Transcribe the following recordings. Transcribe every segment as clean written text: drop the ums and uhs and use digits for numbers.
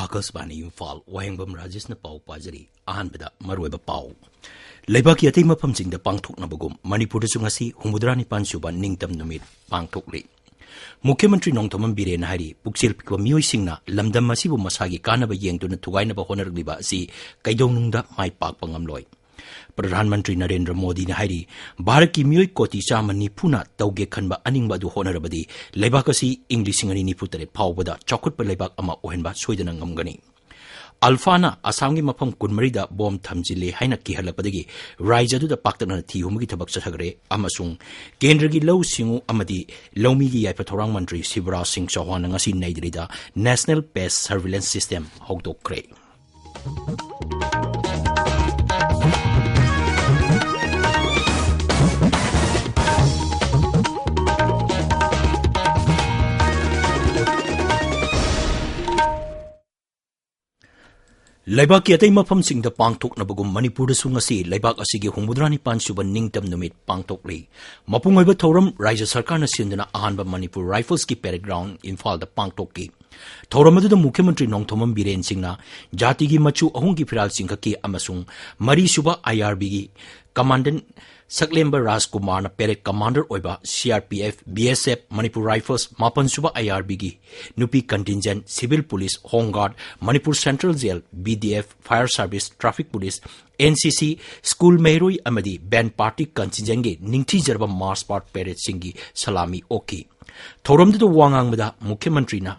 आकाशवाणी इम्फाल वायंगबम राजेशना पाव पाजरी अहानबदा मरोयबा पाव लेबाकी अतै मफमसिंगदा पांगथोकनाबगुम मणिपुरदसु ngasi हुमुद्रा निपान सुबा निंगतम नुमित पांगथोकले मुख्यमंत्री नोंथोमम बिरेन हारी पुक्सेल पिकबा मियोइसिंगना लमदम मसिबु मसागी कानबा येंगदुना थुगाइनबा होनरलिबा असि कैदौनुंगदा माइ पाकपा ngamloi प्रधानमंत्री नरेंद्र मोदी ने हारी भारत की मियोइ कोटी चामा निफुना तौगे खनबा अनिंगबा दु होनरबदी लेबाक असि इंग्लिशिंग अनि निफु तरे फावबदा चौखुटपा लेबाक अमा ओहेनबा सोइदना ngamgani अल्फाना असम की मफम कुनमरीदा बॉम थमजिले हाइना किहलपदगी राइजदुदा पाक्तना थिहुमगी थबक चथगरे अमसुंग केंद्र की लौ सिंगु अमदी लौमी की याइपा थौरांग मंत्री शिवराज सिंह चौहान ngasi नैदरिदा नेशनल पेस्ट सर्विलेंस सिस्टम हौदोक्रे लेबाक की अतै मफमसिंगदा पांगथोकनबगुम मणिपुरदसु ngasi लेबाक असिगी हुमुद्रानि पानसुबा निंगतम नुमित पांगथोकले मपुंगोइबा थौरम राज्य सरकारना सिंदना अहानबा मणिपुर राइफल्स की पैरेड ग्राउंड इम्फालदा पांगथोककी थौरमदुदा मुख्यमंत्री नोंथोमम बिरेन सिंगना जाति की मचु अहुं की फिराल सिंहकी अमसुंग मरीसुबा आईआरबी की कमांडेंट सकलेम्बर राजकुमार पैरेड कमांडर ओइबा सीआरपीएफ बीएसएफ मणिपुर राइफल्स मापनसुबा आईआरबी की नुपी contingent civil police home guard Manipur central jail BDF fire service traffic police NCC school मेहरोई अमदी बैंड पार्टी कंटिंजेंट के निंगथीजरबा मार्च पार्ट पैरेड सिंगी सलामी ओकी थौरमदुदा वांगांगबदा मुख्यमंत्रीना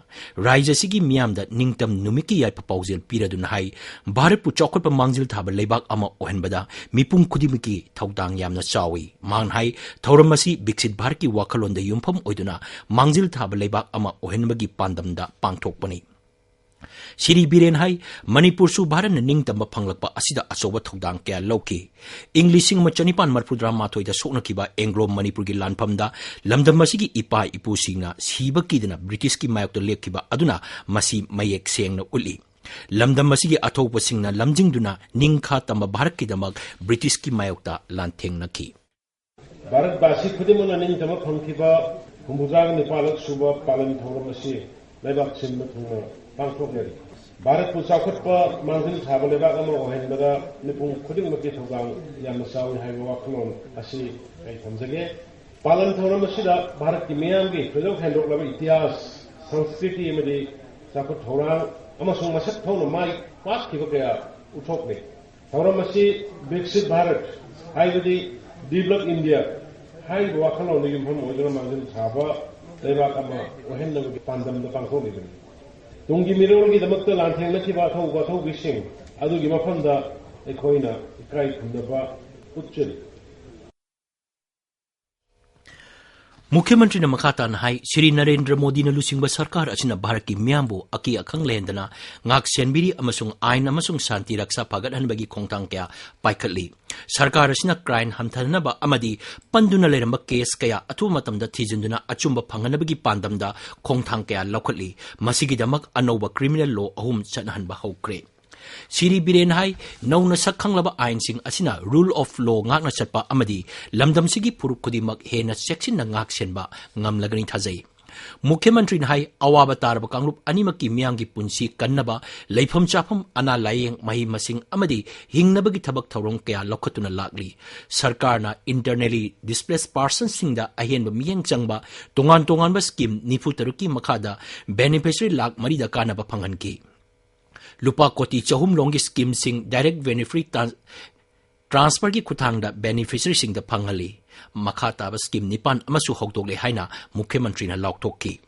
राज्यसिगी मियामदा निंगतम नुमिकी याइपा पाउजेल पिरदुना हाई भारतपु चौखटपा मांगजिल थाबा लेबाक अमा ओहनबदा मिपुंग खुदिमिकी थौदांग यामना चावी मान हाई थौरमसी विकसित भारत की वाखलोंदा युमफम ओइदुना मांगजिल थाबा लेबाक अमा ओहनबगी पांदमदा पांगथोकपनी श्री बीरेन हाई मणिपुरसु भारत निंगतम फंगलकपा असिदा अचौबा थौदांग क्या लौकी इंग लिसिंग चनिपान मरफुद्रा माथोइदा सोकनखिबा एंग्लो मणिपुर की लानफमदा लमदम मसिगी इपा इपुसिंगना सीबकीदना ब्रिटिश की मायोक्ता लेखिबा अदुना मसी मयेक सेंगना उल्ली लमदम मसिगी अथौपसिंगना लमजिंगदुना निंगखा तम भारत की दमक ब्रिटिश की मायोक्ता लानथेंगनखी भारत बासी खुदिमना निंगतम फंगखिबा हुमुद्राग निपालक सुबा पालन थौरमसी लेबाक सिमना थुंगना पांगथोकनरी भारत को चाखुटपा मांगजिल थाबा लेबाक अमा ओहेनबदा निपुंग खुदिंगमकी थौदांग यामना चावी हाइबा वाखलोन असि कै थमजगे पालन थौरमसिदा भारत की मियामगी प्रजौ हेंदोकलबा इतिहास संस्कृति अमदी चाखुट थौरांग अमसुंग मसक थौना माइ पासखिबा कया उथोकने थौरमसि विकसित भारत हाइबदी डेवलप इंडिया हाइबा वाखलोन युमफम ओइदना मांगजिल थाबा लेबाक अमा ओहेनबगी पांदमदा पांगथोकने तुंगी मिरोंगी दमकता लांथेंगनखिबा अथौबा अथौबिसिंग अदुगी मफमदा अखोइना इकाई खुंदबा उच्चल मुख्यमंत्री मखातान हाई श्री नरेंद्र मोदी न लुसिंग सरकार असिना भारत की मियामबु अकी अखंग लेंदना ngak senbiri amasung ain amasung santi raksa pagathanbagi khongthang kya paikhatli सरकार असिना क्राइम हमथनबा अमदी पंदुना लेरंबा केस कया अथु मतमदा थिजिंदुना अचुंबा फंगनबगी पांदमदा खोंगथांग कया लौखटली मसिगिदमक अनौबा क्रिमिनल लॉ अहुम चनहनबा हौक्रे श्री बीरेन हाई नौना सखंगलबा आइनसिंग असिना rule of law ngakna chatpa amadi lamdamsigi पुरुप खुदिमक हेना सेक्सिन ngak senba ngamlagani thajai मुख्यमंत्री हाई अवाब तारब कांगरूप अनिमक की मियांगी पुंसी कन्नबा लेफम चाफम अना लायेंग मही मसिंग अमदी हिंगनबगी थबक थौरोंग कया लौखतुना लागली सरकारना इंटरनली डिस्प्लेस पर्सन सिंगदा अहेनब मियंग चंगबा तोंगान तोंगानबा स्कीम निफु तरुकी मखादा बेनिफिशियरी लाख मरीदा कानबा फंगनकी लुपा कोटी चहुम लोंगी स्कीम सिंग डायरेक्ट बेनिफिट ट्रांसफर की खुथांगदा बेनिफिशियरी सिंगदा फंगली मखा ताबा स्कीम निपान अमसु हौदोगले हाइना मुख्यमंत्री ना लाउथोककी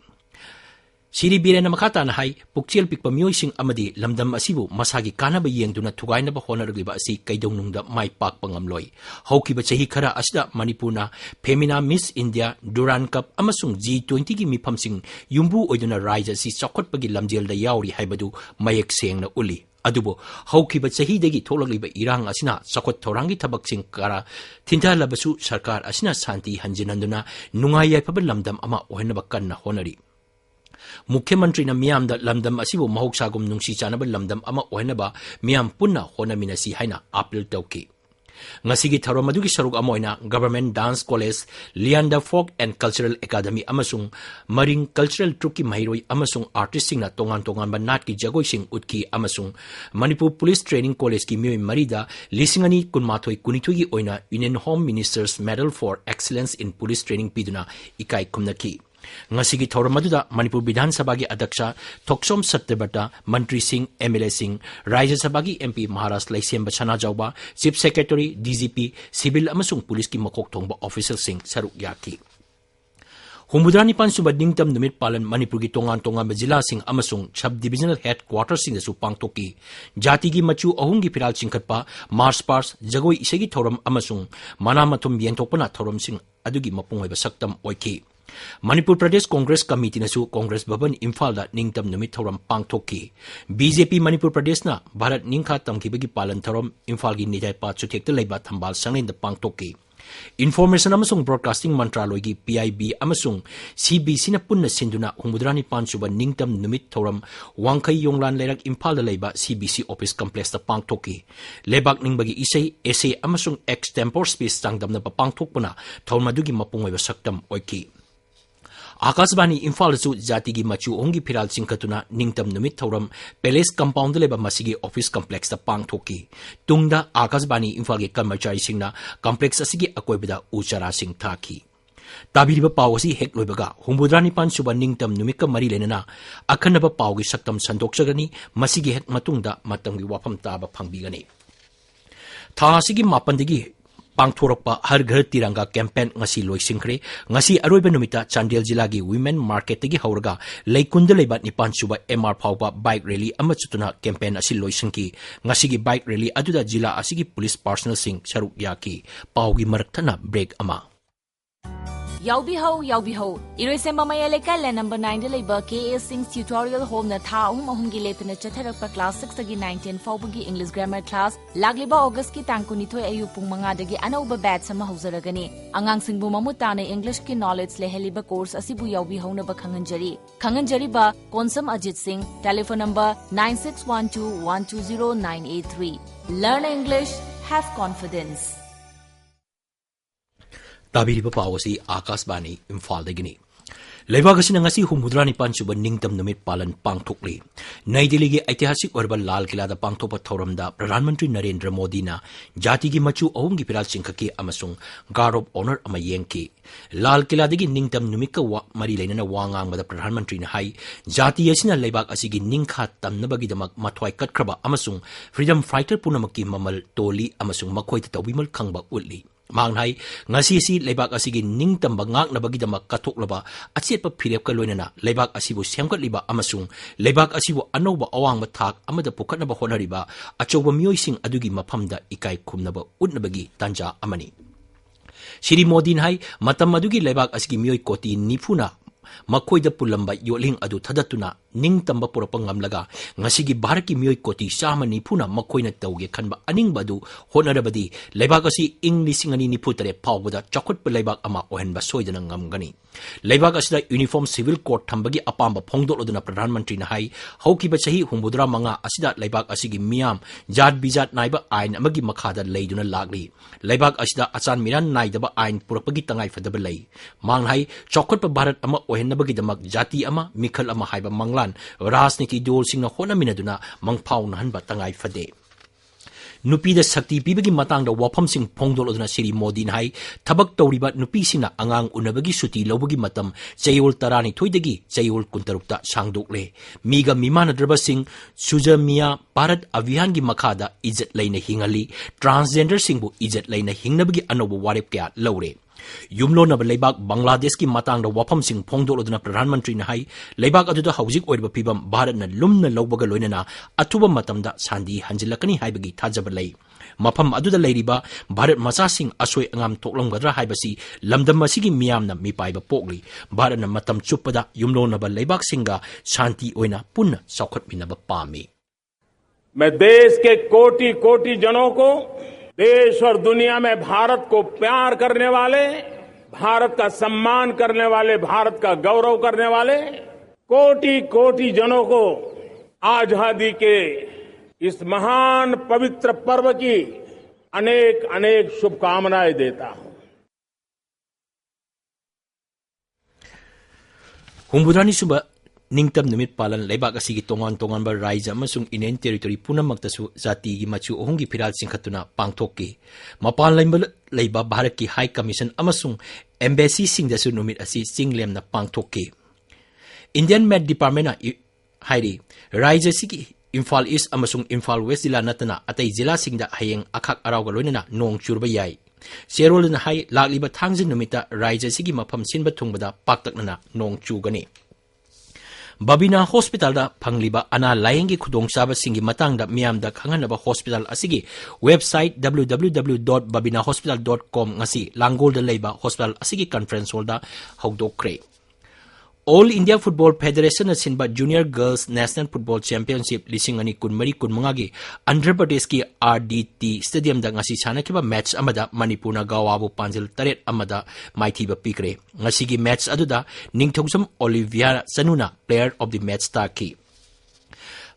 श्री बीरेन मखाताना हाई पुक्चेल पिकपा मियोइसिंग अमदी लमदम असिबु मसागी कानबा येंगदुना थुगाइनबा होनरगिबा असि कैदौनुंगदा माइ पाकपा ngamloi हौकिबा चही खरा असिदा मणिपुरना Femina Miss India Durand Cup अमसुंग G20 की मिफमसिंग युम्बु ओइदुना राज्य असि चौखटपगी लमजेलदा यावरी हाइबदु मयेक सेंगना उली अदुबो हौकिबा चहीदगी थोलगलिबा इरांग असिना चखोट थौरांगी थबकसिंग करा थिंथालबसु सरकार असिना शांति हंजिनंदुना नुंगाई याइफबा लमदम अमा ओहनबा कन्ना होनरी मुख्यमंत्री मियामदा लमदम असिबु महौसागुम नुंसी चानबा लमदम अमा ओहनबा मियाम पुन्ना होनमिनसी हाइना appeal तौकी Ngasigi thauram adugi saruk ama oina Government Dance College, Lianda Folk and Cultural Academy amasung Maring Cultural Troupe ki mahiroi amasung artist sing na tongan nat ki jagoi sing utki amasung Manipur Police Training College ki mioi marida lisingani kunmathoi kunithoi gi oina Union Home Minister's Medal for Excellence in Police Training piduna ikai kumnaki. Ngasigi thauram aduda Manipur Vidhan Sabha gi Adyaksha Thoksom Satyabata, Mantri Singh, MLA Singh, Rajya Sabha gi MP Maharashtra Laisem Bachana Jauba, Chief Secretary, DGP, Civil amasung Police ki makok thongba official sing saruk yaki. Humudrani pan subad ningtam numit palan Manipur ki tongan jila sing amasung sub-divisional headquarters sing su pangtoki. Jati ki machu ahung gi piral chingkatpa, March Past, Jagoi isegi thauram amasung manamatum yentokpana thauram sing adugi mapungoi saktam oiki. Manipur Pradesh Congress Committee nasu Congress Bhavan Imphal da ningtam numit thoram pangthoki. BJP Manipur Pradesh na Bharat Ningkha tamkibagi palan thoram Imphal gi nijai pa chuthekta leiba thambal sanglen da pangthoki. Information amasung Broadcasting Mantraloy gi PIB amasung CBC na punna sinduna humudrani pansuba ningtam numit thoram Wangkai Yonglan Lerak Imphal da leiba CBC Office Complex da pangthoki. Lebak ningbagi isay essay amasung extempore speech tangdam na papangthokpuna thawmadugi mapungoi ba saktam oiki. Akashbani Imphal su jati gi machu ongi phiral chingkatuna ningtam numit thauram Palace Compound leba masigi office complex ta pangthoki. Tungda Akashbani Imphal gi कर्मचारी singna complex asigi akoibada uchara sing thaki. Tabiriba pawasi hek loibaga humbudrani pan suba ningtam numika mari lenana akhanaba pawgi saktam sandokchagani masigi hek matungda matamgi wafam taba phangbigani. Thasigi mapandigi Pangthorokpa Har Ghar Tiranga campaign ngasi loisingkhre ngasi aroiba numita Chandel jila gi women market gi hauraga leikunda leiba nipan suba MR phawba bike rally ama chutuna campaign asi loisingki ngasi gi bike rally aduda jila asigi police personnel sing saruk yaki pawgi marakthana break ama Yaubiho, Irisema Mayaleka, number 9 Deliver, KA Singh's Tutorial Home, the Tahungi late in a Chatterpa class 6 19 Fobugi English Grammar class, Lagliba August ki Tankunito Ayupung Mangadagi, Anoba Bad Sama Hauseragani, Angang Singbu Mamutane, English ki knowledge Leheliba course, Asibu Yaubiho Naba Kanganjari ba, Konsam Ajit Singh, telephone number 9612 120 983. Learn English, have confidence. Tabiriba pawasi Akashbani Imphal dagini. Leibagasi na ngasi humudrani pansuba ningtam numit palan pangthokli. Nai Delhi gi ऐतिहासिक orba Lal Kila da pangthopa thoramda Pradhan Mantri Narendra Modi na jati gi machu ahum gi piral chingkhaki amasung guard of honor ama yengki. Lal Kila dagi ningtam numika mari leinana wangang bada Pradhan Mantri na hai jati asina leibak asigi ningkha tamnabagi damak mathwai katkraba amasung freedom fighter punamaki mamal toli amasung makhoi ta tawbimal khangba utli. Manghai ngasi si leibak asigi ningtamba ngak na bagidama kathoklaba achetpa phirep ka loinana leibak asibu semkatliba amasung leibak asibu anoba awang mathak amada pukhatnaba honariba achoba mioising adugi maphamda ikai khumnaba utnabagi tanja amani. Shri Modi hai matam adugi leibak asigi mioi koti nifuna makoida pulamba yoling adu thadatuna ningtamba purapang ngamlaga ngasigi Bharaki mioi koti sama nifuna makoina tawge khanba aningba du honarabadi leibak asi inglisingani nifutare pawbada chakut leibak ama ohenba soidana ngamgani. Leibak asida uniform civil court thambagi apamba phongdoloduna Pradhan Mantri na hai haukiba chahi humbudra manga asida leibak asigi miyam jat bijat naiba ain amagi makhada leiduna lagli. Leibak asida achan miran naidaba ain purapagi tangai fadaba lei. Manghai chakut Bharat ama ohenabagi damak jati ama mikhal ama haiba manglan rajniti dol singna honaminaduna mangphau nahanba tangai fade. Nupi da sakti pibagi matang da wafam sing phongdol oduna Shri Modi hai thabak tawriba nupi sina angang unabagi suti lobagi matam chayol tarani thoidagi chayol kuntarukta sangdokle miga mimana draba sing sujamiya Bharat Abhiyan gi makhada ijat laina hingali transgender singbu ijat laina hingnabagi anobo warep kya lawre. Yumlo na leibak Bangladesh ki matang da wafam sing phongdol oduna Pradhan Mantri na hai leibak aduda haujik oiba pibam Bharat na lumna lawbaga loinana atuba matamda sandi hanjilakani haibagi thajaba lei. Mafam aduda leiriba Bharat macha sing asoi angam toklamgadra haibasi lamdam masigi miyamna mipaiba pokli Bharat na matam chupada yumlo na leibak singa shanti oina punna saukhatminaba pami. मैं देश के कोटि-कोटि जनों को देश और दुनिया में भारत को प्यार करने वाले, भारत का सम्मान करने वाले, भारत का गौरव करने वाले कोटि-कोटि जनों को आजादी के इस महान पवित्र पर्व की अनेक अनेक शुभकामनाएं देता हूं। Humbudrani suba ningtam numit palan leibak asigi tongan ba raija amasung inen territory punamaktasu jati gi machu ohungi phiral singkhatuna pangthokki mapan leiba Bharat ki High Commission amasung embassy singdasu numit asi chinglemna pangthokki Indian Met Department na hairi raija sigi Imphal East amasung Imphal West jila natana atai jila singda hayeng akhak araw ga loinana nong churba yai Serol na hai lagliba thangjin numita raija sigi mafam sinba thungbada paktaknana nong chugani Babina Hospital da pangliba ana layengi khudong saba singi matang da miyam da khanganaba hospital asigi website www.babinahospital.com ngasi Langol da leiba hospital asigi conference hall da hawdokre All India Football Federation asinba Junior Girls National Football Championship lisingani kunmari kunmangagi Andhra Pradesh ki RDT Stadium da ngasi sanakiba match amada Manipurna gawabu panjil taret amada maithiba pikre ngasi gi match aduda Ningthongsom Olivia Sanuna player of the match taki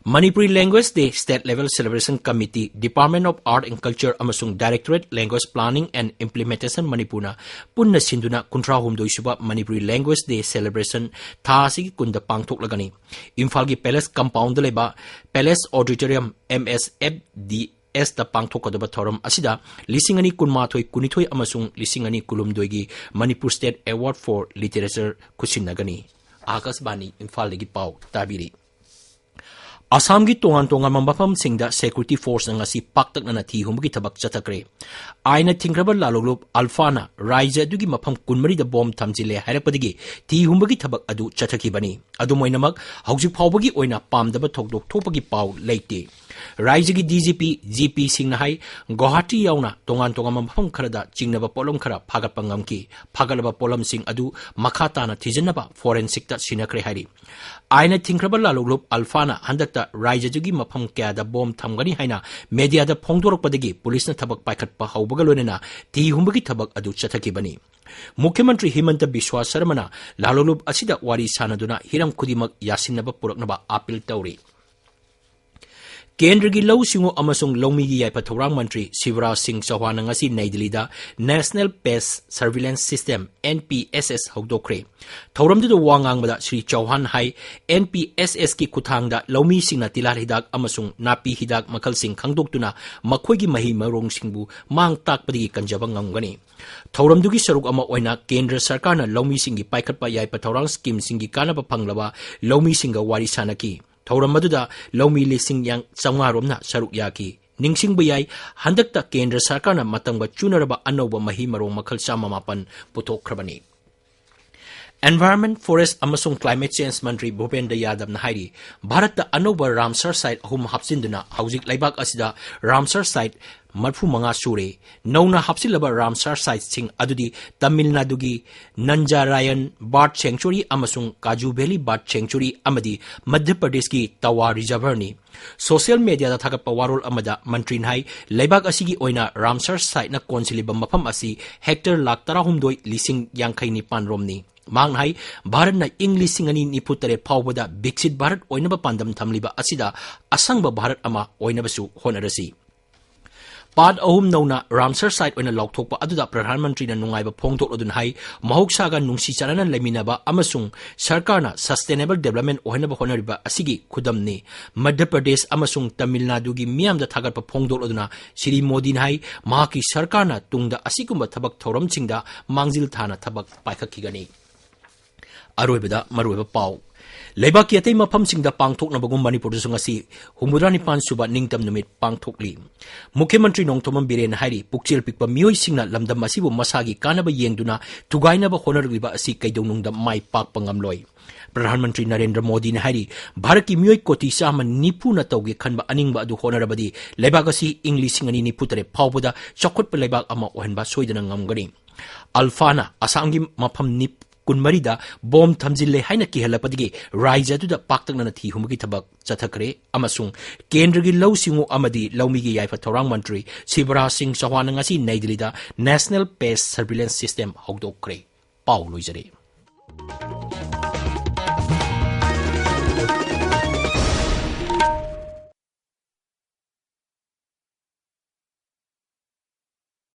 Manipuri Language Day State Level Celebration Committee, Department of Art and Culture amasung Directorate Language Planning and Implementation Manipurna punna sinduna kuntra humdoi suba Manipuri Language Day Celebration thasi kunda pangthok lagani Imphal gi Palace Compound leba Palace Auditorium MSFDS da pangthok kadaba thoram asida lisingani kunmathoi kunithoi amasung lisingani kulumdoi gi Manipur State Award for Literature kusinnagani Akasbani Imphal gi pau tabiri Assam gi tongan mambapam singda security force ngasi paktak na nathi humgi tabak chatakre aina thingraba laloglob alfana raija dugi mafam kunmari da bomb thamjile hairakpadigi thi humgi tabak adu chathaki bani adu moinamak hauji phawbagi oina pamdaba thokdok thopagi paw leite raija gi DGP GP singna hai Guwahati yauna tongan mambapam kharada chingnaba polom khara phagat pangamki phagalaba polom sing adu makhata na thijanaba forensic ta sinakre hairi aina thingraba laloglob alfana handakta Raija jugi mafam kya da bom thamgani haina media da phongdorokpadagi police na thabak paikhatpa haubaga loinena thi humbagi thabak adu chathaki bani Mukhyamantri Himanta Biswa Sarmana lalolub asida wari sanaduna hiram khudimak yasinaba puraknaba appeal tawri Kendra gi law singo amasung lawmi gi yaipa thorang mantri Shivraj Singh Chauhan ngasi Nai Delhi da National Pest Surveillance System NPSS hawdokre thoramdu do wangang bada Shri Chauhan hai NPSS ki kuthang da lawmi singna tilal hidak amasung napi hidak makhal sing khangdoktuna makhoi gi mahi marong singbu mang takpadi kanjaba ngamgani thoramdu gi saruk ama oina Kendra Sarkar na lawmi singi paikhatpa yaipa thorang scheme singi kanaba phanglaba lawmi singa wari sanaki Thaurammaduda lawmi lising yang sangaromna saruk yaki ningsing bayai handakta Kendra Sarkarna matangba chunaraba anoba mahi marong makhal sama mapan putokhrabani Environment Forest amasung Climate Change Mantri Bhupendra Yadav na hairi Bharatda anoba Ramsar site ahum hapsinduna haujik laibak asida Ramsar site marfu manga sure nauna hapsilaba Ramsar site sing adudi Tamil Nadu gi Nanjarayan Bird Sanctuary amasung Kaju Valley Bird Sanctuary amadi Madhya Pradesh gi Tawa Reservoir ni social media da thagap warol amada mantri nai laibak asigi oina Ramsar site na konsilibam mafam asi hectare lak tarahumdoi lising yangkai ni panromni mang hai Bharat na English singani niputare phawbada Biksit Bharat oinaba pandam thamliba asida asangba Bharat ama oinabasu honarasi Pad ahum nauna Ramsar site oina lokthokpa aduda Pradhan Mantri na nungaiba phongthok odun hai mahoksaga nungsi charana leminaba amasung sarkarna sustainable development oinaba honariba asigi khudamni Madhya Pradesh amasung Tamil Nadu gi miyamda thagatpa phongthok oduna Shri Modi hai mahaki sarkarna tungda asigumba thabak thoram chingda mangjil thana thabak paikhakigani Aroibada maroiba pau Leibaki atay mafam singda pangthok na bagong Manipur sa ngasi humurani pansuba ningtam numit pangthokli Mukhyamantri Nongthoman Biren hairi pukchil pikpa miyoy singna lamdam masibu masagi kanaba yengduna tugay na ba honoriba asi kaydonungda may pakpangamloy Pradhan Mantri Narendra Modi na hairi Bharat ki miyoy koti sama nipu na tawgi kanba aningba adu honorabadi leibak asi English singani nipu tare phawbada chakot pa leibak ama ohenba soidana ngamgani Alfana asangi mafam nip kunmarida bom thamjille haina ki halapadigi raija duda paktakna na thi humgi thabak chathakre amasung Kendra gi law singo amadi lawmi gi yaifa thorang mantri Shivraj Singh Chauhan ngasi Nai Delhi da National Pest Surveillance System hawdokre pau loijare